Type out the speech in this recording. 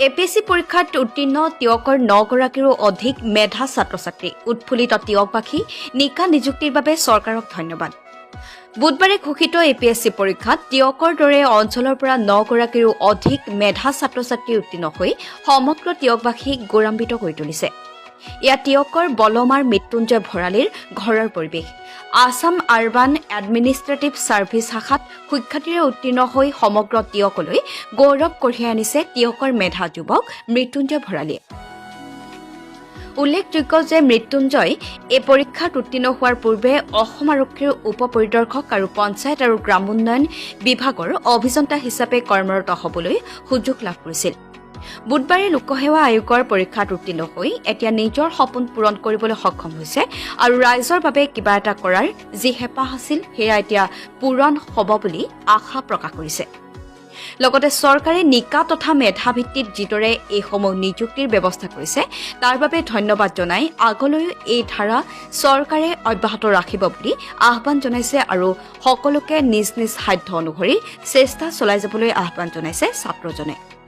APSC পৰীক্ষাত উত্তীৰ্ণ তিয়কৰ 9 গৰাকীৰো অধিক মেধা ছাত্ৰ-ছাত্ৰী উৎফুল্লিত তিয়কবাসী নিকা নিযুক্তিৰ বাবে চৰকাৰক ধন্যবাদ। বুধবাৰে ঘোষিত এপিএছচি পৰীক্ষাত তিয়কৰ দৰে অঞ্চলৰ পৰা 9 গৰাকীৰো অধিক মেধা ছাত্ৰ-ছাত্ৰী উত্তীৰ্ণ হৈ সমগ্ৰ তিয়কবাসীক গৌৰৱান্বিত কৰি তুলিছে। এয়া তিয়কৰ বলমাৰ মৃত্যুঞ্জয় ভৰালীৰ ঘৰৰ পৰিৱেশ। আছাম আৰবান এডমিনিষ্ট্ৰেটিভ ছাৰ্ভিচ শাখাত সুখ্যাতিৰে উত্তীৰ্ণ হৈ সমগ্ৰ তিয়কলৈ গৌৰৱ কঢ়িয়াই আনিছে তিয়কৰ মেধা যুৱক মৃত্যুঞ্জয় ভৰালীয়ে। উল্লেখযোগ্য যে মৃত্যুঞ্জয় এই পৰীক্ষাত উত্তীৰ্ণ হোৱাৰ পূৰ্বে অসম আৰক্ষীৰ উপ পৰিদৰ্শক আৰু পঞ্চায়ত আৰু গ্ৰামোন্নয়ন বিভাগৰ অভিযন্তা হিচাপে কৰ্মৰত হ'বলৈ সুযোগ লাভ কৰিছিল। বুধবাৰে লোকসেৱা আয়োগৰ পৰীক্ষাত উত্তীৰ্ণ হৈ এতিয়া নিজৰ সপোন পূৰণ কৰিবলৈ সক্ষম হৈছে আৰু ৰাইজৰ বাবে কিবা এটা কৰাৰ যি হেঁপাহ আছিল সেয়া এতিয়া পূৰণ হ'ব বুলি আশা প্ৰকাশ কৰিছে। লগতে চৰকাৰে নিকা তথা মেধাভিত্তিত যিদৰে এইসমূহ নিযুক্তিৰ ব্যৱস্থা কৰিছে তাৰ বাবে ধন্যবাদ জনাই আগলৈও এই ধাৰা চৰকাৰে অব্যাহত ৰাখিব বুলি আহ্বান জনাইছে আৰু সকলোকে নিজ নিজ সাধ্য অনুসৰি চেষ্টা চলাই যাবলৈ আহ্বান জনাইছে ছাত্ৰজনে।